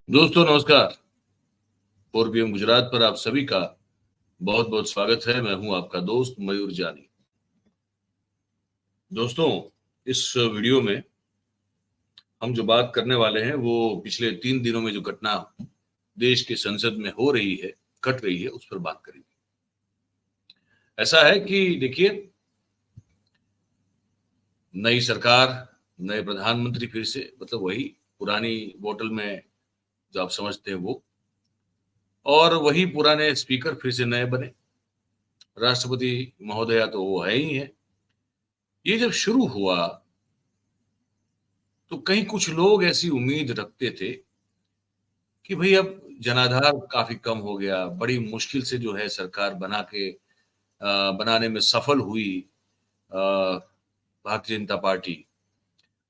दोस्तों नमस्कार। 4 PM गुजरात पर आप सभी का बहुत बहुत स्वागत है। मैं हूं आपका दोस्त मयूर जानी। दोस्तों, इस वीडियो में हम जो बात करने वाले हैं वो पिछले 3 दिनों में जो घटना देश की संसद में हो रही है, घट रही है, उस पर बात करेंगे। ऐसा है कि देखिए, नई सरकार, नए प्रधानमंत्री, फिर से मतलब वही पुरानी बोतल में जो आप समझते हैं वो, और वही पुराने स्पीकर फिर से नए बने। राष्ट्रपति महोदया तो वो है ही है। ये जब शुरू हुआ तो कहीं कुछ लोग ऐसी उम्मीद रखते थे कि भई अब जनाधार काफ़ी कम हो गया, बड़ी मुश्किल से जो है सरकार बनाने में सफल हुई अ, भारतीय जनता पार्टी।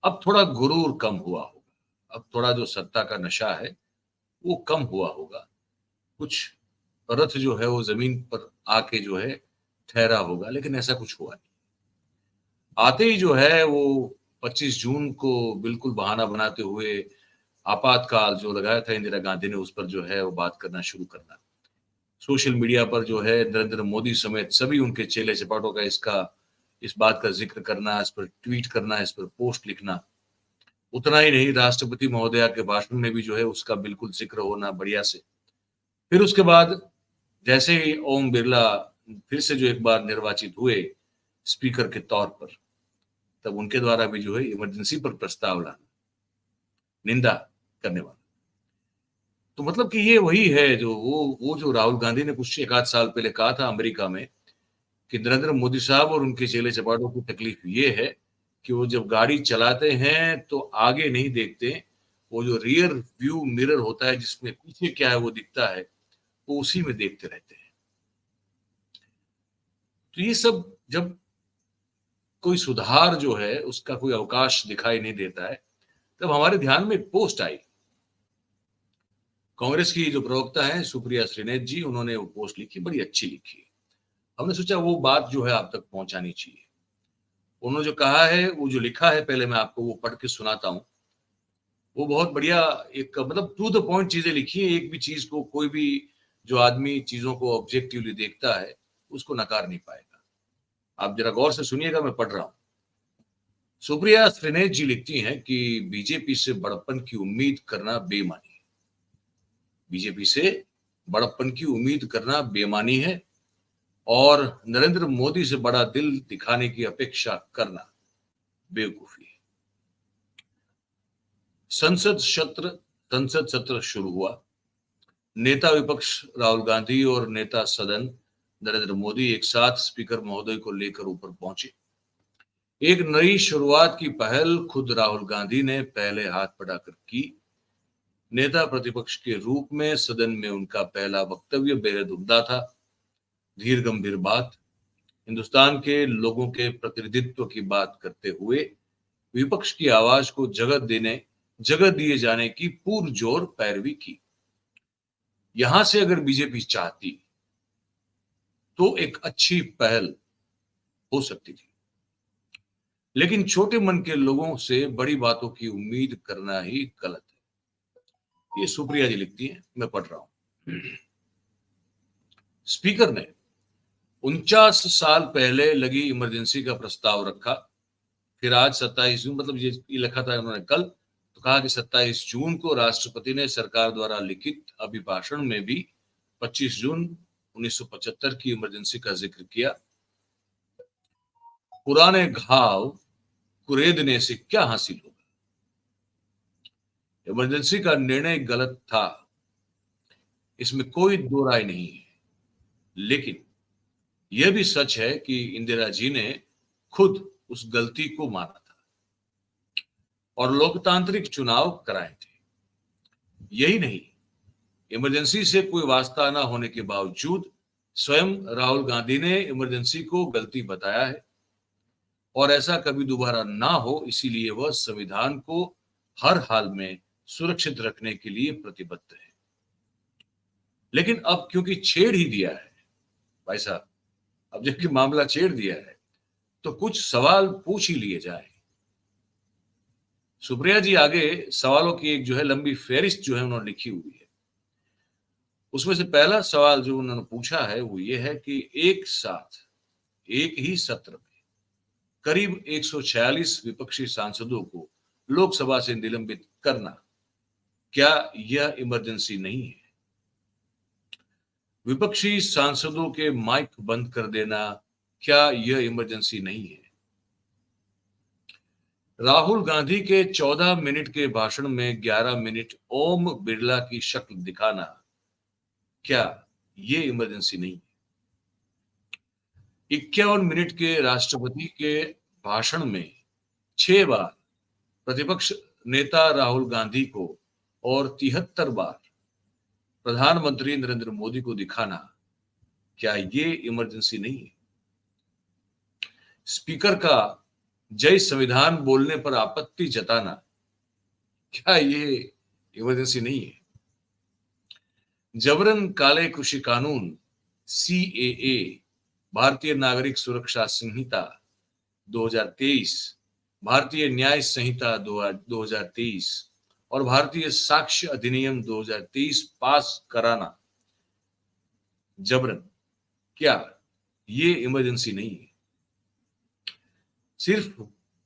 अब थोड़ा गुरूर कम हुआ होगा, अब थोड़ा जो सत्ता का नशा है, वो कम हुआ होगा। कुछ रथ जो है वो ज़मीन पर आके जो है ठहरा होगा, लेकिन ऐसा कुछ हुआ नहीं। आते ही जो है वो 25 जून को बिल्कुल बहाना बनाते हुए आपातकाल जो लगाया था इंदिरा गांधी ने, उस पर जो है वो बात करना शुरू करना। सोशल मीडिया पर जो है नरेंद्र मोदी समेत सभी उनके चेले चपाटों का इस बात का जिक्र करना, इस पर ट्वीट करना, इस पर पोस्ट लिखना। उतना ही नहीं, राष्ट्रपति महोदया के भाषण में भी जो है उसका बिल्कुल जिक्र होना बढ़िया से। फिर उसके बाद जैसे ही ओम बिरला फिर से जो एक बार निर्वाचित हुए स्पीकर के तौर पर, तब उनके द्वारा भी जो है इमरजेंसी पर प्रस्ताव लाना, निंदा करने वाला। तो मतलब कि ये वही है जो वो जो राहुल गांधी ने कुछ एक आध साल पहले कहा था अमेरिका में कि नरेंद्र मोदी साहब और उनके चेले चपाटों की तकलीफ ये है कि वो जब गाड़ी चलाते हैं तो आगे नहीं देखते। वो जो रियर व्यू मिरर होता है जिसमें पीछे क्या है वो दिखता है, वो उसी में देखते रहते हैं। तो ये सब जब कोई सुधार जो है उसका कोई अवकाश दिखाई नहीं देता है, तब हमारे ध्यान में एक पोस्ट आई। कांग्रेस की जो प्रवक्ता है सुप्रिया श्रीनेत जी, उन्होंने वो पोस्ट लिखी, बड़ी अच्छी लिखी। हमने सोचा वो बात जो है आप तक पहुंचानी चाहिए। उन्होंने जो कहा है, वो जो लिखा है, पहले मैं आपको वो पढ़ के सुनाता हूँ। वो बहुत बढ़िया, एक मतलब टू द पॉइंट चीजें लिखी है। एक भी चीज को, कोई भी जो आदमी चीजों को ऑब्जेक्टिवली देखता है उसको नकार नहीं पाएगा। आप जरा गौर से सुनिएगा, मैं पढ़ रहा हूँ। सुप्रिया श्रीनेत जी लिखती हैं कि बीजेपी से बड़प्पन की उम्मीद करना बेईमानी है। बीजेपी से बड़प्पन की उम्मीद करना बेईमानी है और नरेंद्र मोदी से बड़ा दिल दिखाने की अपेक्षा करना बेवकूफी है। संसद सत्र शुरू हुआ। नेता विपक्ष राहुल गांधी और नेता सदन नरेंद्र मोदी एक साथ स्पीकर महोदय को लेकर ऊपर पहुंचे। एक नई शुरुआत की पहल खुद राहुल गांधी ने पहले हाथ बढ़ाकर की। नेता प्रतिपक्ष के रूप में सदन में उनका पहला वक्तव्य बेहद उम्दा था। धीर गंभीर बात, हिंदुस्तान के लोगों के प्रतिनिधित्व की बात करते हुए विपक्ष की आवाज को जगह दिए जाने की पुरजोर पैरवी की। यहां से अगर बीजेपी चाहती तो एक अच्छी पहल हो सकती थी, लेकिन छोटे मन के लोगों से बड़ी बातों की उम्मीद करना ही गलत है। ये सुप्रिया जी लिखती हैं, मैं पढ़ रहा हूं। स्पीकर ने 49 साल पहले लगी इमरजेंसी का प्रस्ताव रखा। फिर आज 27 जून, मतलब ये लिखा था उन्होंने कल, तो कहा कि 27 जून को राष्ट्रपति ने सरकार द्वारा लिखित अभिभाषण में भी 25 जून 1975 की इमरजेंसी का जिक्र किया। पुराने घाव कुरेदने से क्या हासिल होगा? इमरजेंसी का निर्णय गलत था, इसमें कोई दो राय नहीं है। लेकिन यह भी सच है कि इंदिरा जी ने खुद उस गलती को माना था और लोकतांत्रिक चुनाव कराए थे। यही नहीं, इमरजेंसी से कोई वास्ता ना होने के बावजूद स्वयं राहुल गांधी ने इमरजेंसी को गलती बताया है और ऐसा कभी दोबारा ना हो, इसीलिए वह संविधान को हर हाल में सुरक्षित रखने के लिए प्रतिबद्ध है। लेकिन अब क्योंकि छेड़ ही दिया है भाई साहब, अब जबकि मामला छेड़ दिया है तो कुछ सवाल पूछ ही लिए जाए। सुप्रिया जी आगे सवालों की एक जो है लंबी फेहरिस्त जो है उन्होंने लिखी हुई है। उसमें से पहला सवाल जो उन्होंने पूछा है वो ये है कि एक साथ एक ही सत्र में करीब 146 विपक्षी सांसदों को लोकसभा से निलंबित करना, क्या यह इमरजेंसी नहीं है? विपक्षी सांसदों के माइक बंद कर देना, क्या यह इमरजेंसी नहीं है? राहुल गांधी के 14 मिनट के भाषण में 11 मिनट ओम बिरला की शक्ल दिखाना, क्या ये इमरजेंसी नहीं है? 51 मिनट के राष्ट्रपति के भाषण में 6 बार प्रतिपक्ष नेता राहुल गांधी को और 73 बार प्रधानमंत्री नरेंद्र मोदी को दिखाना, क्या ये इमरजेंसी नहीं है? स्पीकर का जय संविधान बोलने पर आपत्ति जताना, क्या ये इमरजेंसी नहीं है? जबरन काले कृषि कानून सीएए, भारतीय नागरिक सुरक्षा संहिता 2023, भारतीय न्याय संहिता 2023 और भारतीय साक्ष्य अधिनियम 2023 पास कराना जबरन, क्या ये इमरजेंसी नहीं है? सिर्फ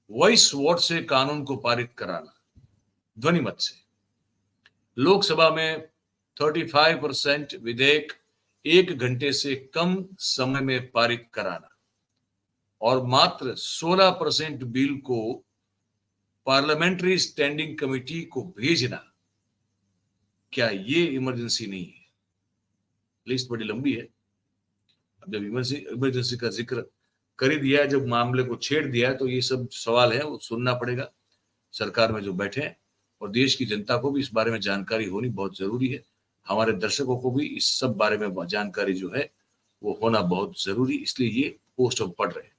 वॉइस वोट से कानून को पारित कराना, ध्वनि मत से। लोकसभा में 35% विधेयक 1 घंटे से कम समय में पारित कराना और मात्र 16% बिल को पार्लियामेंट्री स्टैंडिंग कमेटी को भेजना, क्या ये इमरजेंसी नहीं है? लिस्ट बड़ी लंबी है। अब जब इमरजेंसी का जिक्र कर ही दिया, जब मामले को छेड़ दिया, तो ये सब सवाल है वो सुनना पड़ेगा। सरकार में जो बैठे हैं और देश की जनता को भी इस बारे में जानकारी होनी बहुत जरूरी है। हमारे दर्शकों को भी इस सब बारे में जानकारी जो है वो होना बहुत जरूरी, इसलिए ये पोस्ट हम पढ़ रहे हैं।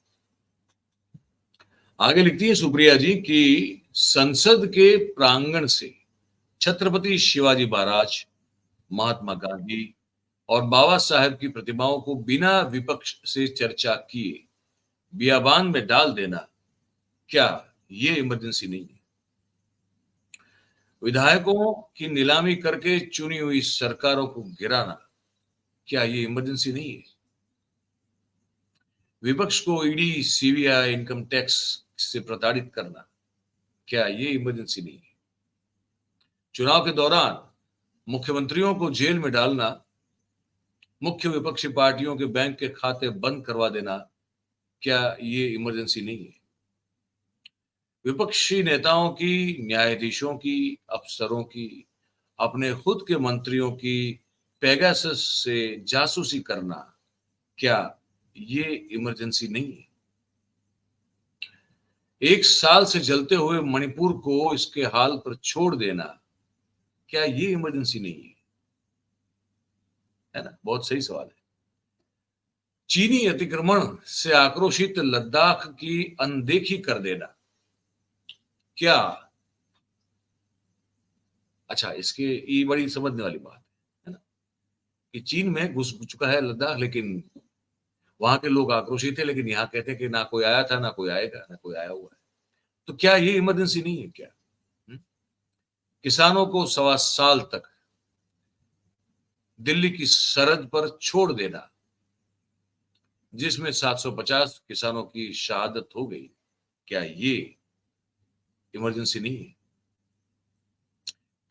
आगे लिखती है सुप्रिया जी कि संसद के प्रांगण से छत्रपति शिवाजी महाराज, महात्मा गांधी और बाबा साहेब की प्रतिमाओं को बिना विपक्ष से चर्चा किए बियाबान में डाल देना, क्या ये इमरजेंसी नहीं है? विधायकों की नीलामी करके चुनी हुई सरकारों को गिराना, क्या ये इमरजेंसी नहीं है? विपक्ष को ईडी, सीबीआई, इनकम टैक्स से प्रताड़ित करना, क्या ये इमरजेंसी नहीं है? चुनाव के दौरान मुख्यमंत्रियों को जेल में डालना, मुख्य विपक्षी पार्टियों के बैंक के खाते बंद करवा देना, क्या ये इमरजेंसी नहीं है? विपक्षी नेताओं की, न्यायाधीशों की, अफसरों की, अपने खुद के मंत्रियों की पेगासस से जासूसी करना, क्या ये इमरजेंसी नहीं है? 1 साल से जलते हुए मणिपुर को इसके हाल पर छोड़ देना, क्या ये इमरजेंसी नहीं है ना? बहुत सही सवाल है। चीनी अतिक्रमण से आक्रोशित लद्दाख की अनदेखी कर देना, क्या? अच्छा, इसके ये बड़ी समझने वाली बात है ना, कि चीन में घुस चुका है लद्दाख, लेकिन वहां के लोग आक्रोशित थे, लेकिन यहाँ कहते हैं कि ना कोई आया था, ना कोई आएगा, ना कोई आया हुआ है। तो क्या ये इमरजेंसी नहीं है क्या? किसानों को 1.25 साल तक दिल्ली की सरहद पर छोड़ देना, जिसमें 750 किसानों की शहादत हो गई, क्या ये इमरजेंसी नहीं है?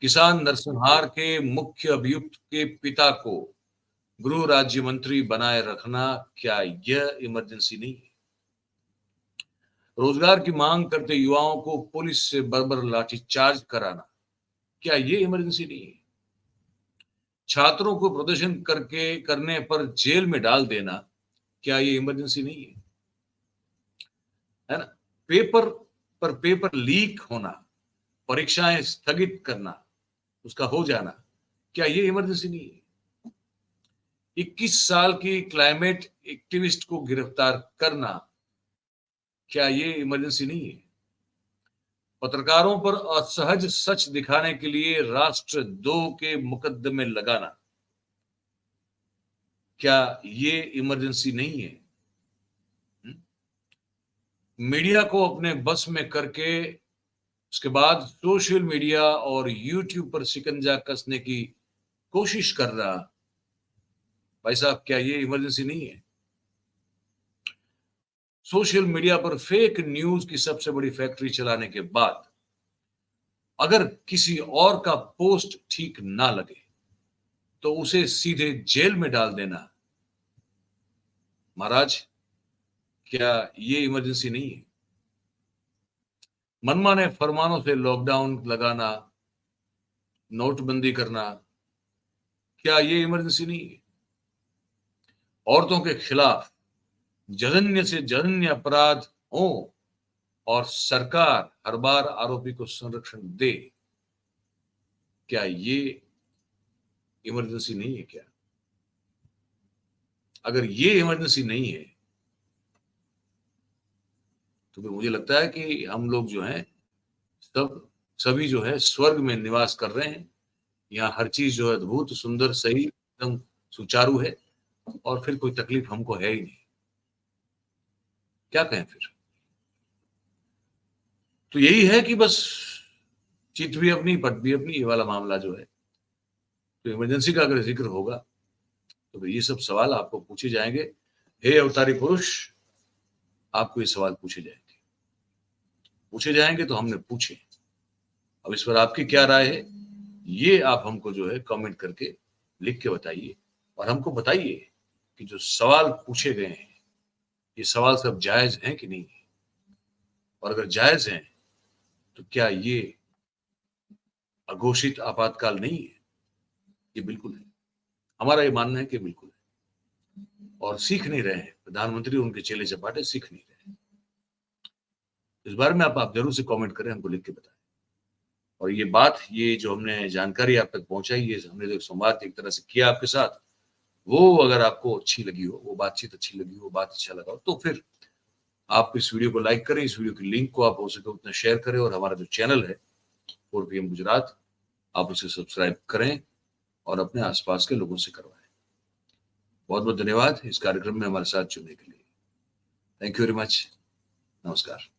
किसान नरसंहार के मुख्य अभियुक्त के पिता को गृह राज्य मंत्री बनाए रखना, क्या यह इमरजेंसी नहीं है? रोजगार की मांग करते युवाओं को पुलिस से बर्बर लाठीचार्ज कराना, क्या यह इमरजेंसी नहीं है? छात्रों को प्रदर्शन करने पर जेल में डाल देना, क्या ये इमरजेंसी नहीं है ना? पेपर लीक होना, परीक्षाएं स्थगित करना, उसका हो जाना, क्या ये इमरजेंसी नहीं है? 21 साल की क्लाइमेट एक्टिविस्ट को गिरफ्तार करना, क्या ये इमरजेंसी नहीं है? पत्रकारों पर असहज सच दिखाने के लिए राष्ट्र 2 के मुकदमे लगाना, क्या ये इमरजेंसी नहीं है? मीडिया को अपने बस में करके उसके बाद सोशल मीडिया और यूट्यूब पर शिकंजा कसने की कोशिश कर रहा। भाई साहब, क्या ये इमरजेंसी नहीं है? सोशल मीडिया पर फेक न्यूज की सबसे बड़ी फैक्ट्री चलाने के बाद अगर किसी और का पोस्ट ठीक ना लगे तो उसे सीधे जेल में डाल देना, महाराज, क्या ये इमरजेंसी नहीं है? मनमाने फरमानों से लॉकडाउन लगाना, नोटबंदी करना, क्या ये इमरजेंसी नहीं है? औरतों के खिलाफ जघन्य से जघन्य अपराध हो और सरकार हर बार आरोपी को संरक्षण दे, क्या ये इमरजेंसी नहीं है? क्या अगर ये इमरजेंसी नहीं है तो फिर मुझे लगता है कि हम लोग जो हैं सभी जो है स्वर्ग में निवास कर रहे हैं। यहाँ हर चीज जो है अद्भुत, सुंदर, सही, एकदम सुचारू है और फिर कोई तकलीफ हमको है ही नहीं। क्या कहें फिर? तो यही है कि बस चित भी अपनी, पट भी अपनी, ये वाला मामला जो है। तो इमरजेंसी का अगर जिक्र होगा तो फिर ये सब सवाल आपको पूछे जाएंगे। हे अवतारी पुरुष, आपको ये सवाल पूछे जाएंगे तो हमने पूछे। अब इस पर आपकी क्या राय है, ये आप हमको जो है कमेंट करके लिख के बताइए और हमको बताइए कि जो सवाल पूछे गए हैं ये सवाल सब जायज हैं कि नहीं है, और अगर जायज हैं तो क्या ये अघोषित आपातकाल नहीं है? ये बिल्कुल है, हमारा ये मानना है कि बिल्कुल है। और सीख नहीं रहे हैं प्रधानमंत्री, उनके चेले चपाटे सीख नहीं रहे हैं। इस बारे में आप जरूर से कमेंट करें, हमको लिख के बताएं। और ये बात, ये जो हमने जानकारी आप तक पहुंचाई, ये हमने जो संवाद एक तरह से किया आपके साथ, वो अगर आपको अच्छी लगी हो, वो बातचीत अच्छी लगी हो, बात अच्छा लगा हो, तो फिर आप इस वीडियो को लाइक करें, इस वीडियो की लिंक को आप हो सके उतना शेयर करें, और हमारा जो चैनल है 4PM गुजरात, आप उसे सब्सक्राइब करें और अपने आसपास के लोगों से करवाएं। बहुत बहुत धन्यवाद इस कार्यक्रम में हमारे साथ जुड़ने के लिए। Thank you very much. नमस्कार।